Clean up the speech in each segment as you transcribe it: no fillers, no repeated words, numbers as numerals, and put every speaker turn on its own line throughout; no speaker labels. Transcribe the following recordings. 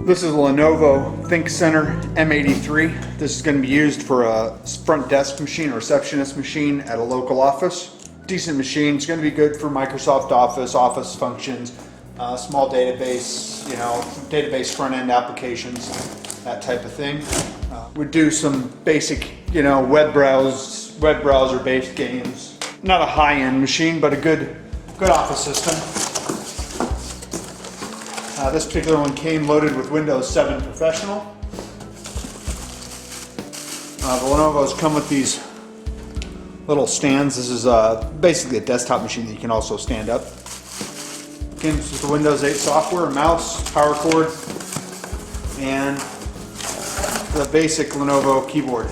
This is a Lenovo ThinkCentre M83. This is going to be used for a front desk machine or receptionist machine at a local office. Decent machine. It's going to be good for Microsoft Office functions, small database, database front end applications, that type of thing. We do some basic, web browser based games. Not a high end machine, but a good office system. This particular one came loaded with Windows 7 Professional. The Lenovo's come with these little stands. This is basically a desktop machine that you can also stand up. Comes with the Windows 8 software, mouse, power cord, and the basic Lenovo keyboard.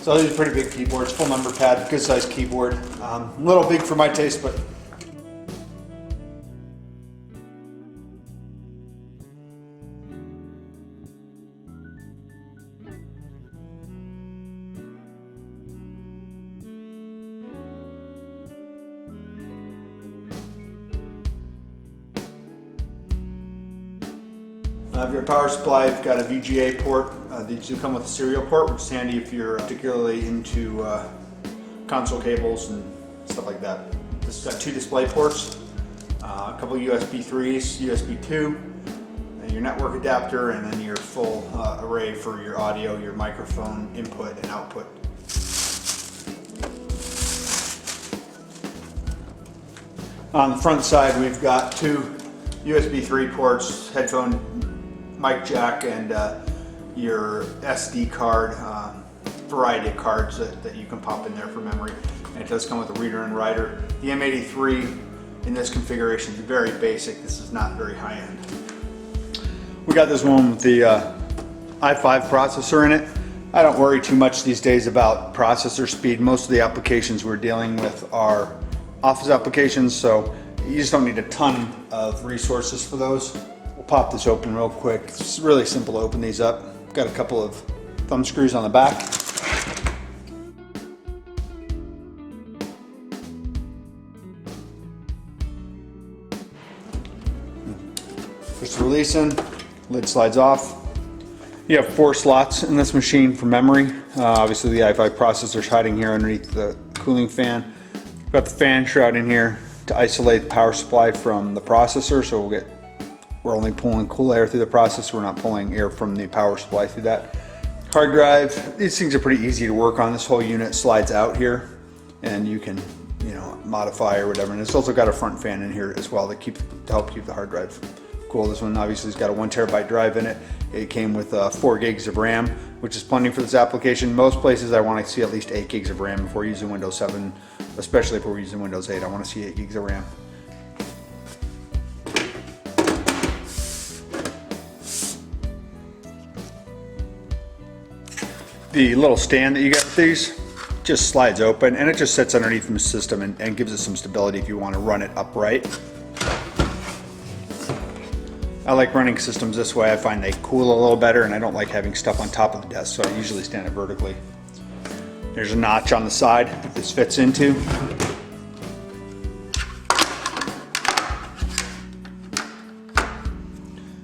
So these are pretty big keyboards, full number pad, good sized keyboard. A little big for my taste, but if your power supply, you've got a VGA port. These do come with a serial port, which is handy if you're particularly into console cables and stuff like that. This has got 2 display ports, a couple USB 3s, USB 2, and your network adapter, and then your full array for your audio, your microphone input and output. On the front side, we've got 2 USB 3 ports, headphone mic jack, and your SD card, variety of cards that you can pop in there for memory. And it does come with a reader and writer. The M83 in this configuration is very basic. This is not very high end. We got this one with the i5 processor in it. I don't worry too much these days about processor speed. Most of the applications we're dealing with are office applications, so you just don't need a ton of resources for those. We'll pop this open real quick. It's really simple to open these up. Got a couple of thumb screws on the back. Just releasing, lid slides off. You have 4 slots in this machine for memory. Obviously the i5 processor is hiding here underneath the cooling fan. Got the fan shroud in here to isolate the power supply from the processor, so we're only pulling cool air through the processor. We're not pulling air from the power supply through that. Hard drive, these things are pretty easy to work on. This whole unit slides out here and you can modify or whatever. And it's also got a front fan in here as well to help keep the hard drive cool. This one obviously has got a 1 terabyte drive in it. It came with 4 gigs of RAM, which is plenty for this application. Most places I want to see at least 8 gigs of RAM before using Windows 7, especially if we're using Windows 8. I want to see 8 gigs of RAM. The little stand that you got with these just slides open, and it just sits underneath the system and gives it some stability if you want to run it upright. I like running systems this way. I find they cool a little better, and I don't like having stuff on top of the desk, so I usually stand it vertically. There's a notch on the side that this fits into.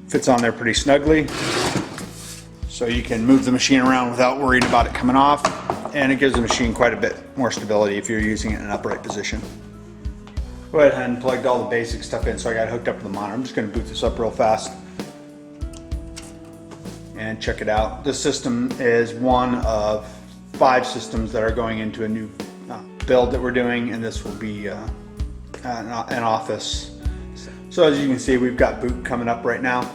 Fits on there pretty snugly, so you can move the machine around without worrying about it coming off, and it gives the machine quite a bit more stability if you're using it in an upright position. Go ahead and plugged all the basic stuff in, so I got it hooked up to the monitor. I'm just going to boot this up real fast and check it out. This system is one of 5 systems that are going into a new build that we're doing, and this will be an office. So as you can see, we've got boot coming up right now.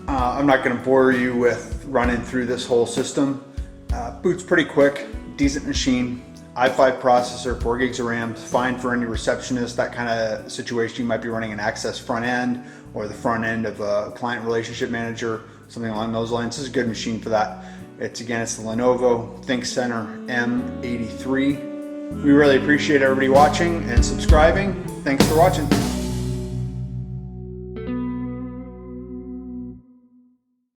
I'm not going to bore you with running through this whole system. Boot's pretty quick, decent machine, i5 processor, 4 gigs of RAM, fine for any receptionist, that kind of situation. You might be running an Access front end or the front end of a client relationship manager, something along those lines. This is a good machine for that. It's the Lenovo ThinkCentre M83. We really appreciate everybody watching and subscribing. Thanks for watching.